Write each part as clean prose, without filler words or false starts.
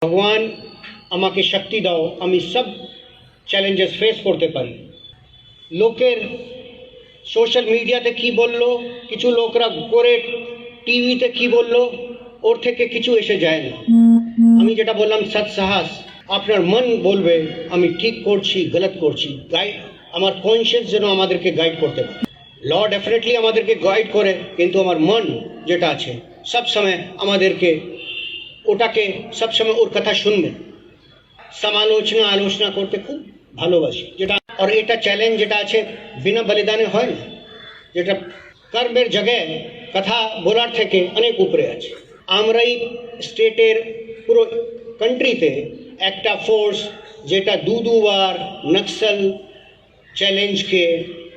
ভগবান আমাকে শক্তি দাও আমি সব চ্যালেঞ্জেস ফেস করতে পারি। লোকের সোশ্যাল মিডিয়াতে কি বললো, কিছু লোকরা করে টিভিতে কি বললো, ওর থেকে কিছু এসে যায় না। আমি যেটা বললাম সৎ সাহস, আপনার মন বলবে আমি ঠিক করছি গলত করছি, গাইড আমার কনসিয়াস যেন আমাদেরকে গাইড করতে পারে। ল ডেফিনেটলি আমাদেরকে গাইড করে, কিন্তু আমার মন যেটা আছে সব সময় আমাদেরকে ওটাকে সবসময় ওর কথা শুনবে, সমালোচনা আলোচনা করতে খুব ভালোবাসি যেটা। আর এটা চ্যালেঞ্জ যেটা আছে বিনা বলিদানে হয় না, যেটা কর্মের জায়গায় কথা বলার থেকে অনেক উপরে আছে। আমরাই স্টেটের পুরো কান্ট্রিতে একটা ফোর্স যেটা দুবার নক্সাল চ্যালেঞ্জকে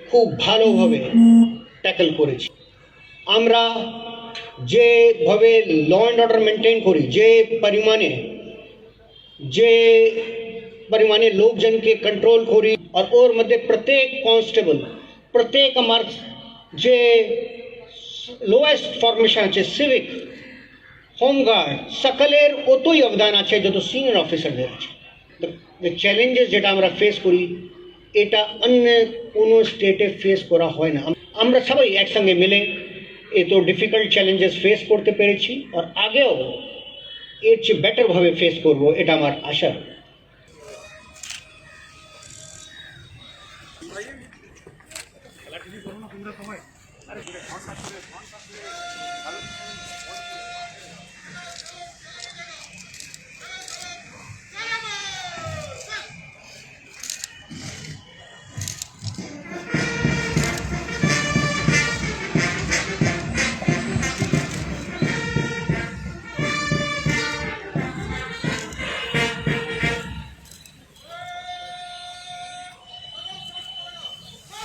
খুব ভালোভাবে ট্যাকল করেছি। আমরা যেভাবে ল অ্যান্ড অর্ডার মেনটেন করি, যে পরিমাণে লোকজনকে কন্ট্রোল করি, আর ওর মধ্যে প্রত্যেক কনস্টেবল, প্রত্যেক আমার যে লোয়েস্ট ফরমেশন আছে সিভিক, হোমগার্ড, সকলের অতই অবদান আছে যত সিনিয়র অফিসারদের আছে। চ্যালেঞ্জেস যেটা আমরা ফেস করি এটা অন্য কোনো স্টেটে ফেস করা হয় না। আমরা সবাই একসঙ্গে মিলে এত ডিফিকাল্ট চ্যালেঞ্জেস ফেস করতে পেরেছি, আর আগেও এর চেয়ে বেটারভাবে ফেস করব, এটা আমার আশা।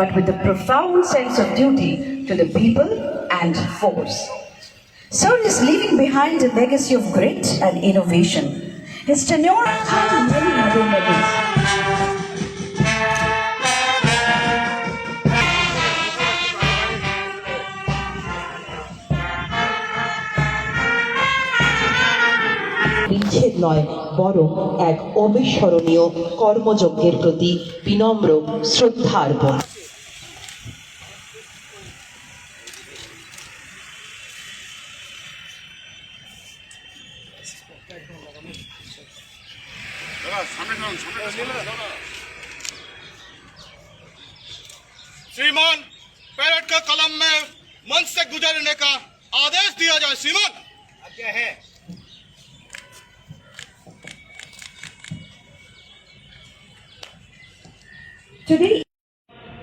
but with a profound sense of duty to the people and force. Sir is leaving behind a legacy of grit and innovation. His tenure had many other medals. বিচ্ছেদ নয়, বরং এক অবিস্মরণীয় কর্মযজ্ঞের প্রতি বিনম্র শ্রদ্ধার্পণ। श्रीमान, पैरेड का कलम में मंच से गुजरने का आदेश दिया जाए। श्रीमान, आज्ञा है।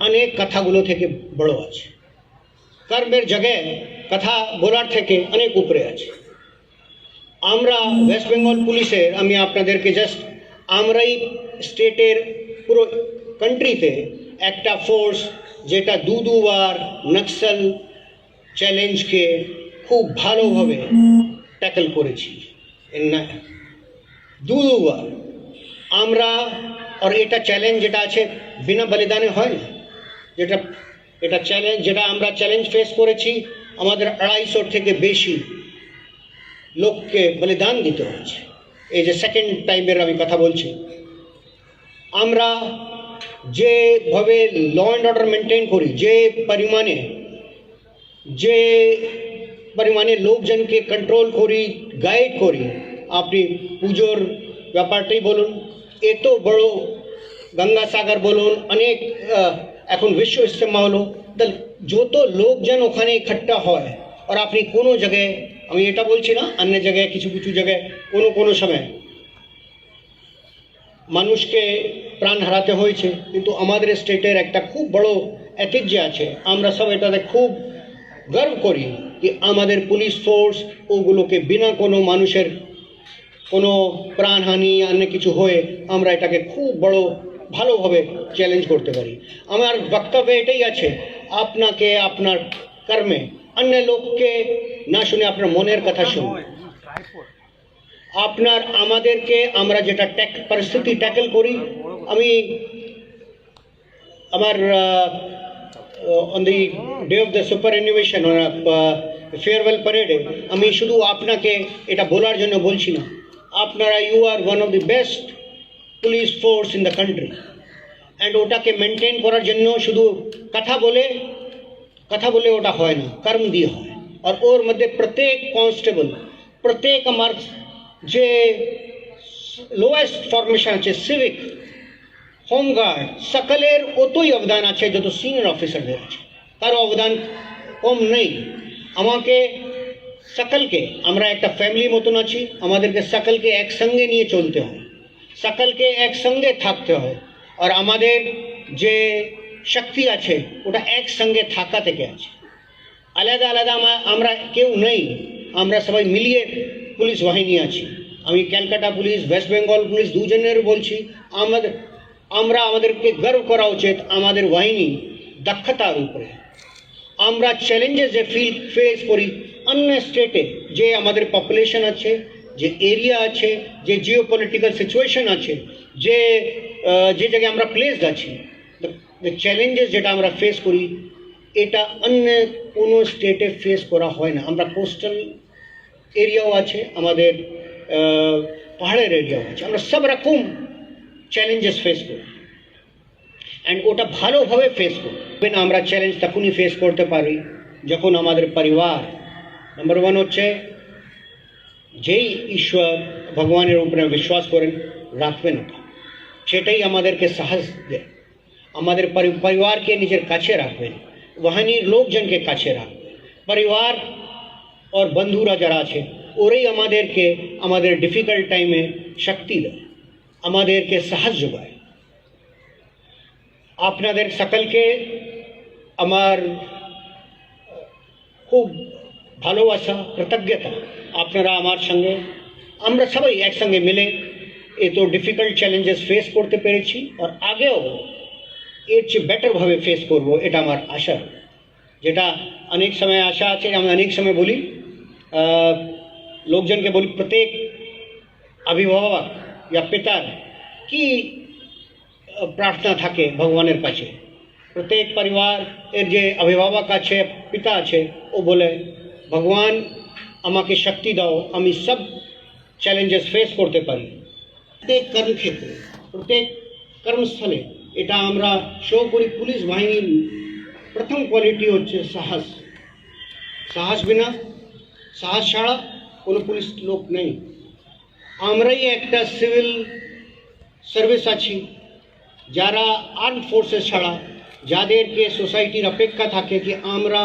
অনেক কথাগুলো থেকে বড় আছে, কর্মের জায়গায় কথা বলার থেকে অনেক উপরে আছে। আমরা ওয়েস্ট বেঙ্গল পুলিশের, আমি আপনাদেরকে জাস্ট, আমরাই স্টেটের পুরো কান্ট্রিতে একটা ফোর্স যেটা দুবার নক্সাল চ্যালেঞ্জকে খুব ভালোভাবে ট্যাকল করেছি দুবার আমরা। আর এটা চ্যালেঞ্জ যেটা আছে বিনা বলিদানে হয় না, যেটা এটা চ্যালেঞ্জ যেটা আমরা চ্যালেঞ্জ ফেস করেছি, আমাদের 250 থেকে বেশি লোককে বলিদান দিতে হয়েছে। এই যে সেকেন্ড টাইমের আমি কথা বলছি, আমরা যেভাবে ল অ্যান্ড অর্ডার মেনটেন করি, যে পরিমাণে লোকজনকে কন্ট্রোল করি, গাইড করি, আপনি পুজোর ব্যাপারটাই বলুন, এত বড় গঙ্গাসাগর বলুন, অনেক এখন বিশ্ব ইজতেমা হলো, যত লোকজন ওখানে ইকট্ঠা হয়, আর আপনি কোনো জায়গায়, আমি এটা বলছি না অন্য জায়গায়, কিছু কিছু জায়গায় কোনো সময় মানুষকে প্রাণ হারাতে হয়েছে, কিন্তু আমাদের স্টেটের একটা খুব বড় ঐতিহ্য আছে। আমরা সব এটাতে খুব গর্ব করি যে আমাদের পুলিশ ফোর্স ওগুলোকে বিনা কোনো মানুষের কোনো প্রাণহানি অন্য কিছু হয়ে আমরা এটাকে খুব বড় ভালোভাবে চ্যালেঞ্জ করতে পারি। আমার বক্তব্য এটাই আছে, আপনাকে আপনার কর্মে অন্য লোককে না শুনে আপনার মনের কথা শুনুন। আপনার আমাদেরকে আমরা যেটা পরিস্থিতি ট্যাকল করি, আমি আমার on the day of the super innovation farewell প্যারেডে আমি শুধু আপনাকে এটা বলার জন্য বলছি না, আপনারা you are one of the best police force in the country and ওটাকে মেনটেন করার জন্য শুধু কথা বলে ওটা হয় না, কর্ম দিয়ে হয়। আর ওর মধ্যে প্রত্যেক কনস্টেবল, প্রত্যেক আমার যে লোয়েস্ট ফরমেশন আছে, সিভিক, হোমগার্ড, সকলের অতই অবদান আছে যত সিনিয়র অফিসারদের আছে, কারো অবদান কম নেই। আমাকে সকলকে, আমরা একটা ফ্যামিলি মতন আছি, আমাদেরকে সকলকে একসঙ্গে নিয়ে চলতে হয়, সকলকে একসঙ্গে থাকতে হয়। আর আমাদের যে শক্তি আছে ওটা একসঙ্গে থাকা থেকে আছে। আলাদা আলাদা আমরা কেউ নেই, আমরা সবাই মিলিয়ে পুলিশ বাহিনী আছি। আমি Calcutta police, West Bengal police দুজনের বলছি, আমাদেরকে গর্ব করা উচিত আমাদের বাহিনী দক্ষতার উপরে। আমরা চ্যালেঞ্জেস যে ফেস করি অন্য স্টেটে, যে আমাদের পপুলেশন আছে, যে এরিয়া আছে, যে জিও পলিটিক্যাল সিচুয়েশন আছে, যে জায়গায় আমরা প্লেসড আছি, চ্যালেঞ্জেস যেটা আমরা ফেস করি এটা অন্য কোনো স্টেটে ফেস করা হয় না। আমরা কোস্টাল এরিয়াও আছে, আমাদের পাহাড়ের এরিয়াও আছে, আমরা সব রকম চ্যালেঞ্জেস ফেস করি অ্যান্ড ওটা ভালোভাবে ফেস করি। আমরা চ্যালেঞ্জ তখনই ফেস করতে পারি যখন আমাদের পরিবার, নাম্বার ওয়ান হচ্ছে যেই ঈশ্বর ভগবানের উপরে বিশ্বাস করেন রাখবেন, ওটা সেটাই আমাদেরকে সাহস দেয়। আমাদের পরিবারকে নিজের কাছে রাখবেন, বাহিনীর লোকজনকে কাছে রাখবেন। পরিবার और বন্ধুরা যারা আছে ওরাই আমাদেরকে আমাদের ডিফিকাল্ট টাইমে শক্তি দেয়, আমাদেরকে সাহস যোগায়। আপনাদের সকলকে আমার খুব ভালোবাসা, কৃতজ্ঞতা। আপনারা আমার সঙ্গে, আমরা সবাই একসঙ্গে মিলে এত ডিফিকাল্ট চ্যালেঞ্জেস ফেস করতে পেরেছি, আর আগেও এর চেয়ে বেটারভাবে ফেস করব, এটা আমার আশা। যেটা অনেক সময় আশা আছে, আমি অনেক সময় বলি, লোকজনকে বলি, প্রত্যেক অভিভাবক या পিতার কি প্রার্থনা থাকে ভগবানের কাছে। প্রত্যেক পরিবার এর যে অভিভাবক আছে, পিতা আছে, ও বলে ভগবান আমাকে শক্তি দাও, আমি সব চ্যালেঞ্জেস ফেস করতে পারি। প্রত্যেক কর্মক্ষেত্রে, প্রত্যেক কর্মস্থলে এটা আমরা শো করি। পুলিশ বাহিনীর প্রথম কোয়ালিটি হচ্ছে সাহস। সাহস বিনা, সাহস ছাড়া কোনো পুলিশ লোক নেই। আমরাই একটা সিভিল সার্ভিস আছি যারা আর্ম ফোর্সেস ছাড়া, যাদেরকে সোসাইটির অপেক্ষা থাকে কি আমরা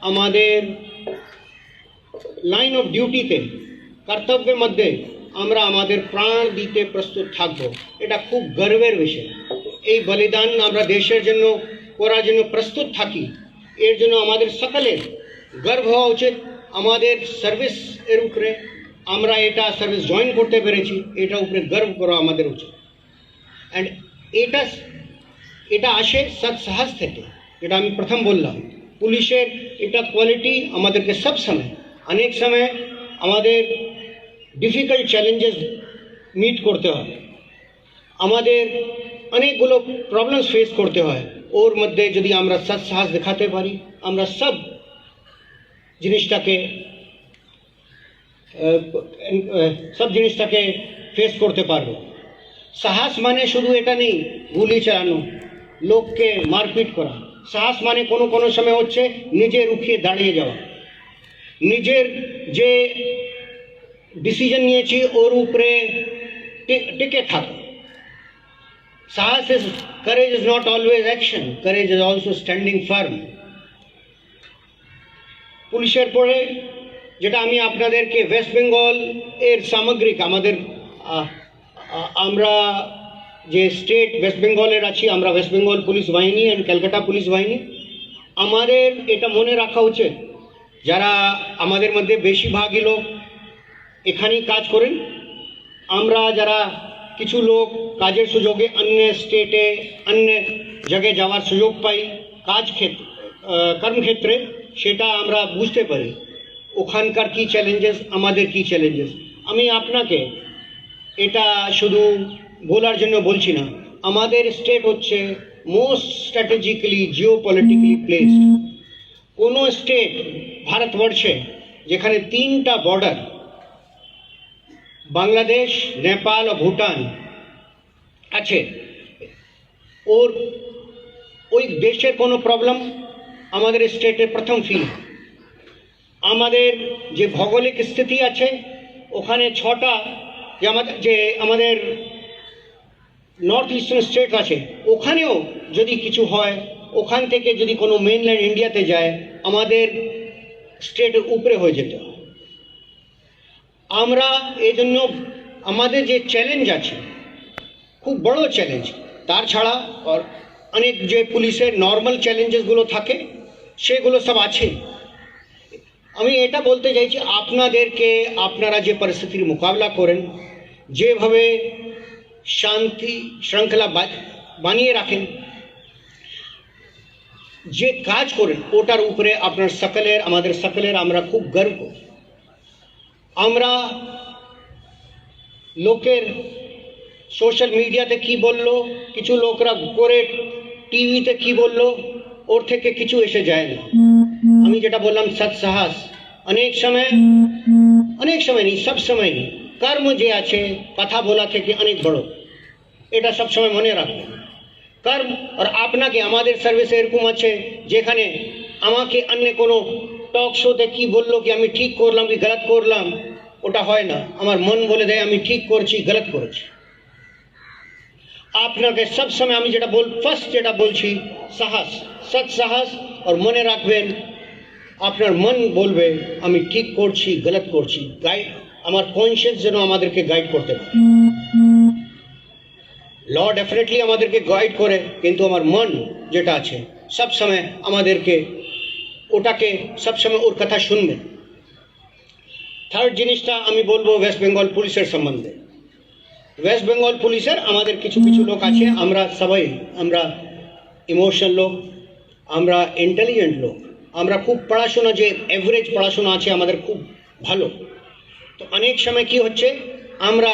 আমাদের লাইন অফ ডিউটিতে, কর্তব্যের মধ্যে আমরা আমাদের প্রাণ দিতে প্রস্তুত থাকবো, এটা খুব গর্বের বিষয়। এই বলিদান আমরা দেশের জন্য করার জন্য প্রস্তুত থাকি, এর জন্য আমাদের সকলের গর্ব হওয়া উচিত। আমাদের সার্ভিস এর উপরে, আমরা এটা সার্ভিস জয়েন করতে পেরেছি, এটা উপরে গর্ব করা আমাদের উচিত। অ্যান্ড এটা আসে সাহস থেকে, যেটা আমি প্রথম বললাম। পুলিশের এটা কোয়ালিটি আমাদেরকে সব সময়, অনেক সময় আমাদের ডিফিকাল্ট চ্যালেঞ্জেস মিট করতে হয়, আমাদের অনেকগুলো প্রবলেমস ফেস করতে হয়। ওর মধ্যে যদি আমরা সাহস দেখাতে পারি, আমরা সব জিনিসটাকে ফেস করতে পারবো। সাহস মানে শুধু এটা নেই গুলি চালানো, লোককে মারপিট করা। সাহস মানে কোনো কোনো সময় হচ্ছে নিজে রুখিয়ে দাঁড়িয়ে যাওয়া, নিজের যে ডিসিশন নিয়েছি ওর উপরে টিকে থাকা। সাহস is, courage is not always action, courage is also standing firm. পুলিশের পরে যেটা আমি আপনাদেরকে ওয়েস্ট বেঙ্গল এর সামগ্রিক আমাদের আমরা যে স্টেট ওয়েস্ট বেঙ্গলের আছি, আমরা ওয়েস্ট বেঙ্গল পুলিশ বাহিনী অ্যান্ড ক্যালকাটা পুলিশ বাহিনী, আমাদের এটা মনে রাখা উচিত, যারা আমাদের মধ্যে বেশিরভাগই লোক এখানেই কাজ করেন। আমরা যারা কিছু লোক কাজের সুযোগে অন্য স্টেটে, অন্য জায়গায় যাওয়ার সুযোগ পাই কর্মক্ষেত্রে, সেটা আমরা বুঝতে পারি ওখানকার কী চ্যালেঞ্জেস, আমাদের কী চ্যালেঞ্জেস। আমি আপনাকে এটা শুধু বলার জন্য বলছি না, আমাদের স্টেট হচ্ছে most strategically Jio politically placed. কোনো স্টেট ভারতবর্ষে যেখানে 3টা বর্ডার, বাংলাদেশ, নেপাল ও ভুটান আছে, ওর ওই দেশের কোনো প্রবলেম আমাদের স্টেটে প্রথম ফিল। আমাদের যে ভৌগোলিক স্থিতি আছে ওখানে 6টা যে আমাদের নর্থ ইস্টার্ন স্টেট আছে, ওখানেও যদি কিছু হয়, ওখান থেকে যদি কোনো মেনল্যান্ড ইন্ডিয়াতে যায়, আমাদের স্টেটের উপরে হয়ে যেত। আমরা এই জন্য আমাদের যে চ্যালেঞ্জ আছে, খুব বড় চ্যালেঞ্জ, তার ছাড়া আর অনেক যে পুলিশের নর্মাল চ্যালেঞ্জেসগুলো থাকে সেগুলো সব আছে। আমি এটা বলতে চাইছি আপনাদেরকে, আপনারা যে পরিস্থিতির মোকাবিলা করেন, যেভাবে শান্তি শৃঙ্খলা বানিয়ে রাখেন, যে কাজ করেন, ওটার উপরে আপনার সকলের, আমাদের সকলের আমরা খুব গর্ব করি। আমরা লোকের সোশ্যাল মিডিয়াতে কি বললো, কিছু লোকরা করে টিভিতে কি বললো, ওর থেকে কিছু এসে যায় না। আমি যেটা বললাম সৎ সাহস, অনেক সময় নেই, সব সময় নেই, কর্ম যে আছে কথা বলা থেকে অনেক বড়, এটা সব সময় মনে রাখবেন। কর্ম আর আপনাকে, আমাদের সার্ভিসে এরকম আছে যেখানে আমাকে অন্য কোনো টক শোতে কি বললো কি আমি ঠিক করলাম কি গলত করলাম, ওটা হয় না। আমার মন বলে দেয় আমি ঠিক করছি, গলত করেছি। আপনাকে সব সময় আমি যেটা ফার্স্ট যেটা বলছি, সাহস, সৎ সাহস, আর মনে রাখবেন আপনার মন বলবে আমি ঠিক করছি, গলত করছি। গাইড, আমার কনসিয়াস যেন আমাদেরকে গাইড করতে পারে। ল ডেফিনেটলি আমাদেরকে গাইড করে, কিন্তু আমার মন যেটা আছে সব সময় আমাদেরকে ওটাকে সবসময় ওর কথা শুনবে। থার্ড জিনিসটা আমি বলবো ওয়েস্ট বেঙ্গল পুলিশের সম্বন্ধে। ওয়েস্ট বেঙ্গল পুলিশের আমাদের কিছু লোক আছে, আমরা সবাই, আমরা ইমোশনাল লোক, আমরা ইন্টেলিজেন্ট লোক, আমরা খুব পড়াশোনা, যে এভারেজ পড়াশোনা আছে আমাদের খুব ভালো। তো অনেক সময় কি হচ্ছে, আমরা